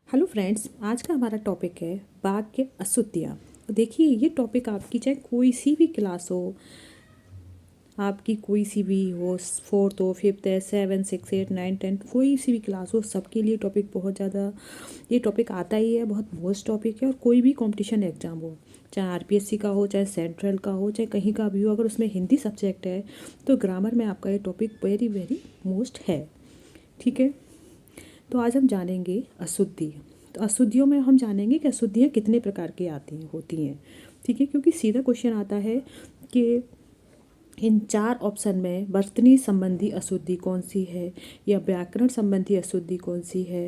Hello friends, आज का हमारा टॉपिक है वाक्य अशुद्धियाँ। देखिए, ये टॉपिक आपकी चाहे कोई सी भी क्लास हो, आपकी कोई सी भी हो, फोर्थ हो, फिफ्थ है, seven, six, eight, nine, tenth, कोई सी भी क्लास हो, सबके लिए टॉपिक बहुत ज़्यादा ये टॉपिक आता ही है। बहुत मोस्ट टॉपिक है। और कोई भी कंपटीशन एग्जाम हो, चाहे आरपीएससी का हो, चाहे सेंट्रल का हो, चाहे कहीं का भी हो, अगर उसमें हिंदी सब्जेक्ट है तो ग्रामर में आपका ये टॉपिक वेरी वेरी मोस्ट है। ठीक है, तो आज हम जानेंगे अशुद्धि। तो अशुद्धियों में हम जानेंगे कि अशुद्धियाँ कितने प्रकार की आती हैं होती हैं। ठीक है, क्योंकि सीधा क्वेश्चन आता है कि इन चार ऑप्शन में वर्तनी संबंधी अशुद्धि कौन सी है, या व्याकरण संबंधी अशुद्धि कौन सी है,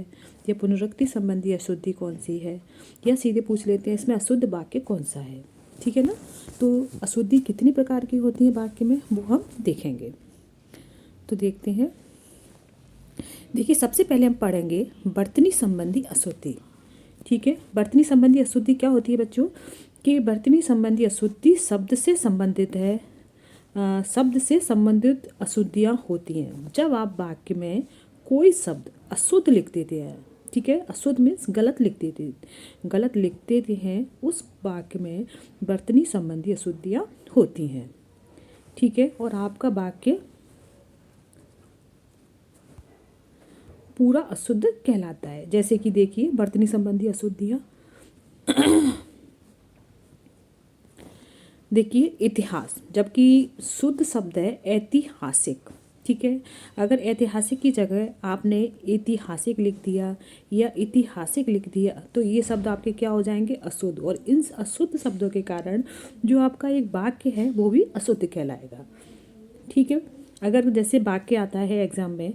या पुनरुक्ति संबंधी अशुद्धि कौन सी है, या सीधे पूछ लेते हैं इसमें अशुद्ध वाक्य कौन सा है। ठीक है ना। तो अशुद्धि कितनी प्रकार की होती है वाक्य में, वो हम देखेंगे। तो देखते हैं। देखिए, सबसे पहले हम पढ़ेंगे वर्तनी संबंधी अशुद्धि। ठीक है, वर्तनी संबंधी अशुद्धि क्या होती है बच्चों? कि वर्तनी संबंधी अशुद्धि शब्द से संबंधित है। शब्द से संबंधित अशुद्धियाँ होती हैं जब आप वाक्य में कोई शब्द अशुद्ध लिख देते हैं। ठीक है, अशुद्ध मीन्स गलत लिख देते हैं, उस वाक्य में वर्तनी संबंधी अशुद्धियाँ होती हैं। ठीक है, और आपका वाक्य पूरा अशुद्ध कहलाता है। जैसे कि देखिए वर्तनी संबंधी अशुद्धियाँ। देखिए, इतिहास, जबकि शुद्ध शब्द है ऐतिहासिक। ठीक है, अगर ऐतिहासिक की जगह आपने ऐतिहासिक लिख दिया या ऐतिहासिक लिख दिया तो ये शब्द आपके क्या हो जाएंगे? अशुद्ध। और इन अशुद्ध शब्दों के कारण जो आपका एक वाक्य है वो भी अशुद्ध कहलाएगा। ठीक है, अगर जैसे वाक्य आता है एग्जाम में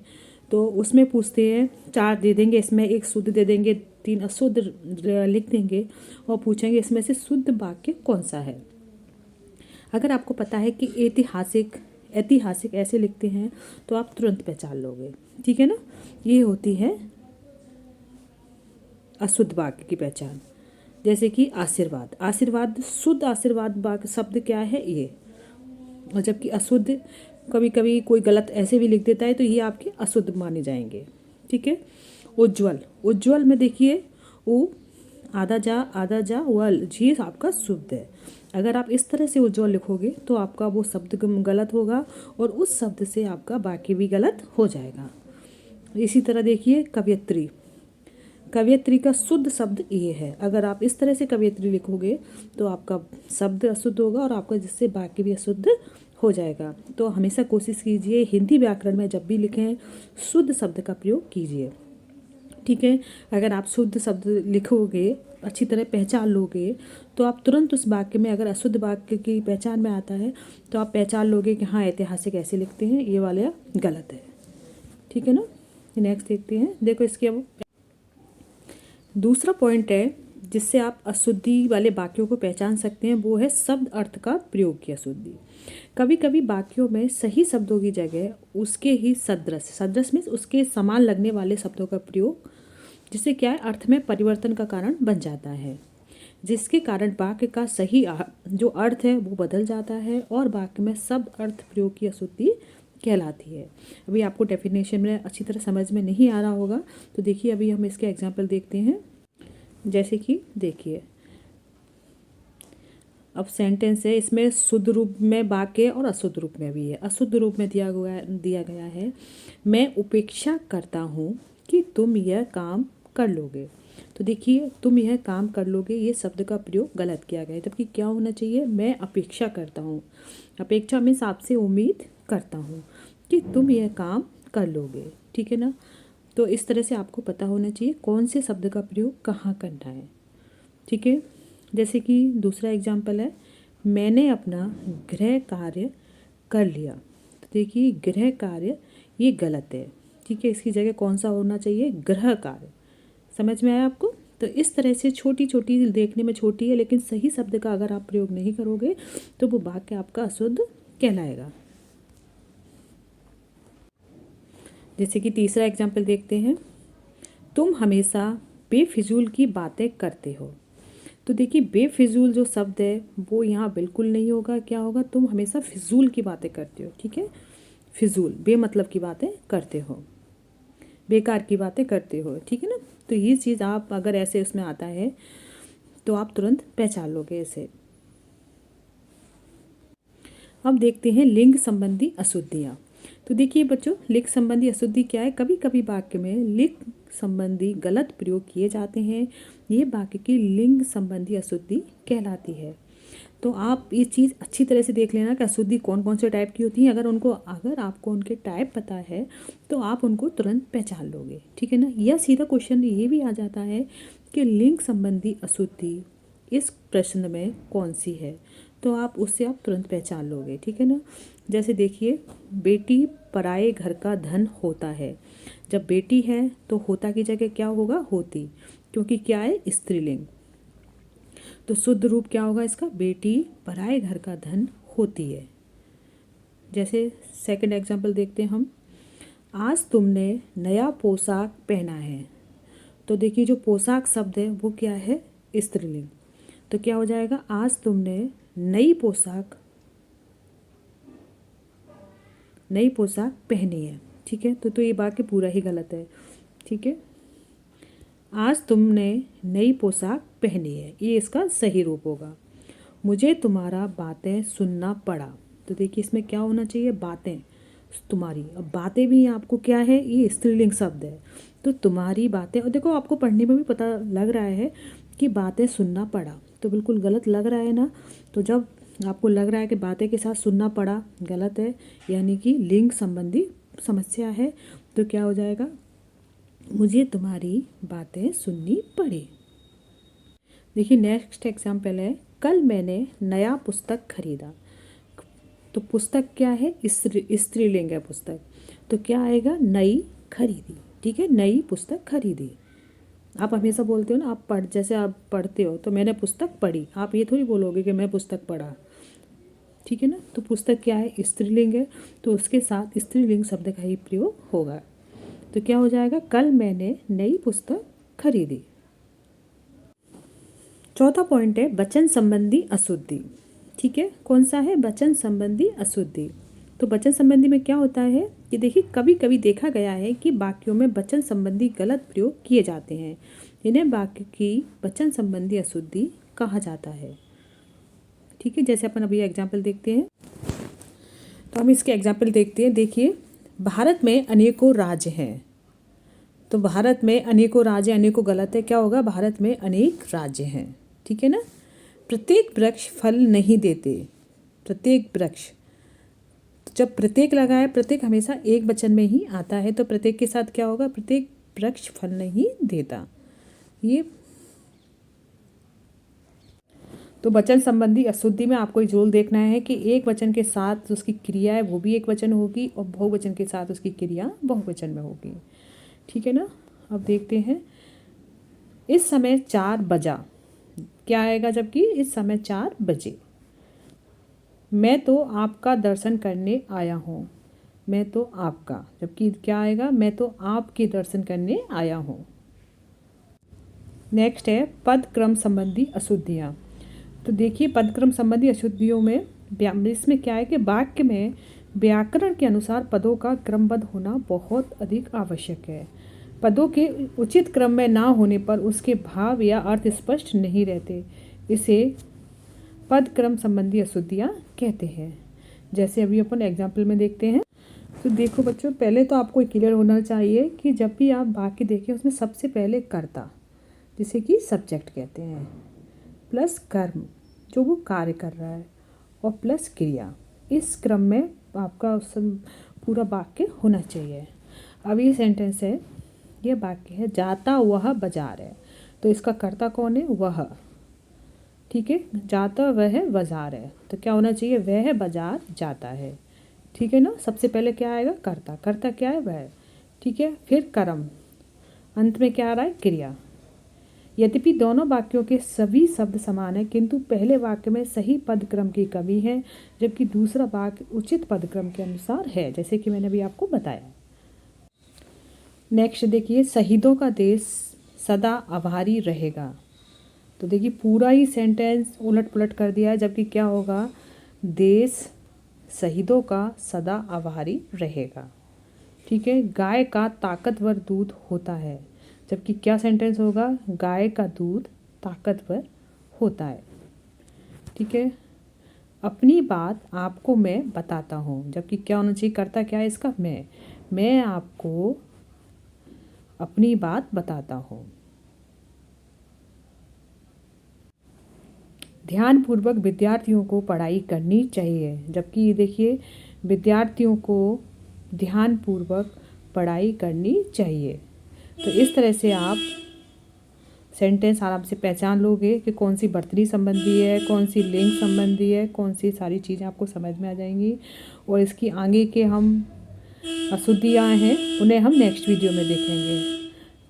तो उसमें पूछते हैं, चार दे देंगे, इसमें एक शुद्ध दे देंगे, तीन अशुद्ध लिख देंगे और पूछेंगे इसमें से शुद्ध वाक्य कौन सा है। अगर आपको पता है कि ऐतिहासिक ऐतिहासिक ऐसे लिखते हैं तो आप तुरंत पहचान लोगे। ठीक है ना। ये होती है अशुद्ध वाक्य की पहचान। जैसे कि आशीर्वाद, आशीर्वाद शुद्ध आशीर्वाद वाक्य शब्द क्या है? ये। और जबकि अशुद्ध कभी कभी कोई गलत ऐसे भी लिख देता है तो ये आपके अशुद्ध माने जाएंगे। ठीक है। उज्ज्वल, उज्ज्वल में देखिए उ आधा जा वल, ये आपका शुद्ध है। अगर आप इस तरह से उज्ज्वल लिखोगे तो आपका वो शब्द गलत होगा और उस शब्द से आपका वाक्य भी गलत हो जाएगा। इसी तरह देखिए कवयित्री, कवयित्री का शुद्ध शब्द ये है। अगर आप इस तरह से कवयित्री लिखोगे तो आपका शब्द अशुद्ध होगा और आपका जिससे वाक्य भी अशुद्ध हो जाएगा। तो हमेशा कोशिश कीजिए हिंदी व्याकरण में जब भी लिखें शुद्ध शब्द का प्रयोग कीजिए। ठीक है, अगर आप शुद्ध शब्द लिखोगे, अच्छी तरह पहचान लोगे, तो आप तुरंत उस वाक्य में, अगर अशुद्ध वाक्य की पहचान में आता है तो आप पहचान लोगे कि हाँ ऐतिहासिक ऐसे लिखते हैं, ये वाला गलत है। ठीक है ना। नेक्स्ट देखते हैं। देखो, इसके अब दूसरा पॉइंट है जिससे आप अशुद्धि वाले वाक्यों को पहचान सकते हैं, वो है शब्द अर्थ का प्रयोग की अशुद्धि। कभी कभी वाक्यों में सही शब्दों की जगह उसके ही सदृश, सदृश मीन्स उसके समान लगने वाले शब्दों का प्रयोग, जिससे क्या है अर्थ में परिवर्तन का कारण बन जाता है, जिसके कारण वाक्य का सही जो अर्थ है वो बदल जाता है और वाक्य में शब्द अर्थ प्रयोग की अशुद्धि कहलाती है। अभी आपको डेफिनेशन में अच्छी तरह समझ में नहीं आ रहा होगा तो देखिए अभी हम इसके एग्जाम्पल देखते हैं। जैसे कि देखिए, अब सेंटेंस है, इसमें शुद्ध रूप में वाक्य और अशुद्ध रूप में भी है। अशुद्ध रूप में दिया गया है, मैं उपेक्षा करता हूँ कि तुम यह काम कर लोगे। तो देखिए, तुम यह काम कर लोगे, ये शब्द का प्रयोग गलत किया गया है, जबकि क्या होना चाहिए? मैं अपेक्षा करता हूँ। अपेक्षा मीन्स आपसे उम्मीद करता हूँ कि तुम यह काम कर लोगे। ठीक है ना। तो इस तरह से आपको पता होना चाहिए कौन से शब्द का प्रयोग कहाँ करना है। ठीक है। जैसे कि दूसरा एग्जाम्पल है, मैंने अपना गृह कार्य कर लिया। तो देखिए, गृह कार्य ये गलत है। ठीक है, इसकी जगह कौन सा होना चाहिए? गृह कार्य। समझ में आया आपको? तो इस तरह से छोटी छोटी, देखने में छोटी है लेकिन सही शब्द का अगर आप प्रयोग नहीं करोगे तो वो वाक्य आपका अशुद्ध कहलाएगा। जैसे कि तीसरा एग्जाम्पल देखते हैं, तुम हमेशा बेफिजूल की बातें करते हो। तो देखिए, बेफिजूल जो शब्द है वो यहाँ बिल्कुल नहीं होगा। क्या होगा? तुम हमेशा फिजूल की बातें करते हो। ठीक है, फिजूल बेमतलब की बातें करते हो। बेकार की बातें करते हो, ठीक है ना। तो ये चीज़ आप अगर ऐसे उसमें आता है तो आप तुरंत पहचान लोगे इसे। अब देखते हैं लिंग संबंधी अशुद्धियाँ। तो देखिए बच्चों, लिंग संबंधी अशुद्धि क्या है? कभी कभी वाक्य में लिंग संबंधी गलत प्रयोग किए जाते हैं, ये वाक्य की लिंग संबंधी अशुद्धि कहलाती है। तो आप ये चीज़ अच्छी तरह से देख लेना कि अशुद्धि कौन कौन से टाइप की होती हैं। अगर आपको उनके टाइप पता है तो आप उनको तुरंत पहचान लोगे, ठीक है ना। या सीधा क्वेश्चन ये भी आ जाता है कि लिंग संबंधी अशुद्धि इस प्रश्न में कौन सी है, तो आप उससे आप तुरंत पहचान लोगे, ठीक है ना। जैसे देखिए, बेटी पराए घर का धन होता है। जब बेटी है तो होता की जगह क्या होगा? होती, क्योंकि क्या है? स्त्रीलिंग। तो शुद्ध रूप क्या होगा इसका? बेटी पराए घर का धन होती है। जैसे सेकंड एग्जांपल देखते हैं हम, आज तुमने नया पोशाक पहना है। तो देखिए, जो पोशाक शब्द है वो क्या है? स्त्रीलिंग। तो क्या हो जाएगा? आज तुमने नई पोशाक पहनी है, ठीक है। तो ये वाक्य पूरा ही गलत है, ठीक है। आज तुमने नई पोशाक पहनी है, ये इसका सही रूप होगा। मुझे तुम्हारा बातें सुनना पड़ा। तो देखिए, इसमें क्या होना चाहिए? बातें, तुम्हारी। अब बातें भी आपको क्या है? ये स्त्रीलिंग शब्द है, तो तुम्हारी बातें। और देखो, आपको पढ़ने में भी पता लग रहा है कि बातें सुनना पड़ा, तो बिल्कुल गलत लग रहा है ना। तो जब आपको लग रहा है कि बातें के साथ सुनना पड़ा, गलत है, यानी कि लिंग संबंधी समस्या है। तो क्या हो जाएगा? मुझे तुम्हारी बातें सुननी पड़ी। देखिए, नेक्स्ट एग्जाम्पल है, कल मैंने नया पुस्तक खरीदा। तो पुस्तक क्या है? स्त्रीलिंग है पुस्तक, तो क्या आएगा? नई खरीदी, ठीक है। नई पुस्तक खरीदी। आप हमेशा बोलते हो ना, जैसे आप पढ़ते हो तो मैंने पुस्तक पढ़ी, आप ये थोड़ी बोलोगे कि मैं पुस्तक पढ़ा, ठीक है ना। तो पुस्तक क्या है? स्त्रीलिंग है, तो उसके साथ स्त्रीलिंग शब्द का ही प्रयोग होगा। तो क्या हो जाएगा? कल मैंने नई पुस्तक खरीदी। चौथा पॉइंट है वचन संबंधी अशुद्धि, ठीक है। कौन सा है? वचन संबंधी अशुद्धि। तो वचन संबंधी में क्या होता है कि देखिए, कभी कभी देखा गया है कि वाक्यों में वचन संबंधी गलत प्रयोग किए जाते हैं, इन्हें वाक्य की वचन संबंधी अशुद्धि कहा जाता है, ठीक है। जैसे अपन अभी एग्जाम्पल देखते हैं, तो हम इसके एग्जाम्पल देखते हैं। देखिए, भारत में अनेकों राज्य हैं। तो भारत में अनेकों राज्य, अनेकों गलत है, क्या होगा? भारत में अनेक राज्य हैं, ठीक है ना। प्रत्येक वृक्ष फल नहीं देते। प्रत्येक वृक्ष, तो जब प्रत्येक लगा है, प्रत्येक हमेशा एक वचन में ही आता है, तो प्रत्येक के साथ क्या होगा? प्रत्येक वृक्ष फल नहीं देता। ये तो वचन संबंधी अशुद्धि में आपको एक रूल देखना है कि एक वचन के साथ उसकी क्रिया है वो भी एक वचन होगी, और बहुवचन के साथ उसकी क्रिया बहुवचन में होगी, ठीक है ना। अब देखते हैं, इस समय 4 बजा, क्या आएगा? जबकि इस समय 4 बजे। मैं तो आपका दर्शन करने आया हूँ। मैं तो आपका, जबकि क्या आएगा? मैं तो आपके दर्शन करने आया हूँ। नेक्स्ट है पद क्रम संबंधी अशुद्धियाँ। तो देखिए, पद क्रम संबंधी अशुद्धियों में इसमें क्या है कि वाक्य में व्याकरण के अनुसार पदों का क्रमबद्ध होना बहुत अधिक आवश्यक है। पदों के उचित क्रम में ना होने पर उसके भाव या अर्थ स्पष्ट नहीं रहते, इसे पद क्रम संबंधी अशुद्धियाँ कहते हैं। जैसे अभी अपन एग्जाम्पल में देखते हैं। तो देखो बच्चों, पहले तो आपको क्लियर होना चाहिए कि जब भी आप वाक्य देखें उसमें सबसे पहले कर्ता, जिसे कि सब्जेक्ट कहते हैं, प्लस कर्म, जो वो कार्य कर रहा है, और प्लस क्रिया, इस क्रम में आपका पूरा वाक्य होना चाहिए। अब ये सेंटेंस है, ये वाक्य है, जाता वह बाजार है। तो इसका कर्ता कौन है? वह, ठीक है। जाता वह बाजार है, तो क्या होना चाहिए? वह बाजार जाता है, ठीक है ना। सबसे पहले क्या आएगा? कर्ता। कर्ता क्या है? वह, ठीक है। फिर कर्म, अंत में क्या आ रहा है? क्रिया। यद्यपि दोनों वाक्यों के सभी शब्द समान हैं, किंतु पहले वाक्य में सही पद क्रम की कमी है, जबकि दूसरा वाक्य उचित पद क्रम के अनुसार है, जैसे कि मैंने अभी आपको बताया। नेक्स्ट देखिए, शहीदों का देश सदा आभारी रहेगा। तो देखिए, पूरा ही सेंटेंस उलट पुलट कर दिया है, जबकि क्या होगा? देश शहीदों का सदा आभारी रहेगा, ठीक है, गाय का ताकतवर दूध होता है। जबकि क्या सेंटेंस होगा, गाय का दूध ताकतवर होता है। ठीक है, अपनी बात आपको मैं बताता हूँ। जबकि क्या होना चाहिए, करता क्या है इसका, मैं आपको अपनी बात बताता हूँ। ध्यानपूर्वक विद्यार्थियों को पढ़ाई करनी चाहिए। जबकि ये देखिए, विद्यार्थियों को ध्यानपूर्वक पढ़ाई करनी चाहिए। तो इस तरह से आप सेंटेंस आराम से पहचान लोगे कि कौन सी वर्तनी संबंधी है, कौन सी लिंग संबंधी है, कौन सी सारी चीज़ें आपको समझ में आ जाएंगी। और इसकी आगे के हम अशुद्धियाँ हैं उन्हें हम नेक्स्ट वीडियो में देखेंगे।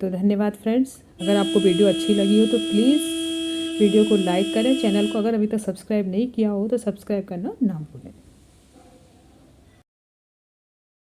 तो धन्यवाद फ्रेंड्स। अगर आपको वीडियो अच्छी लगी हो तो प्लीज़ वीडियो को लाइक करें। चैनल को अगर अभी तक सब्सक्राइब नहीं किया हो तो सब्सक्राइब करना ना भूलें।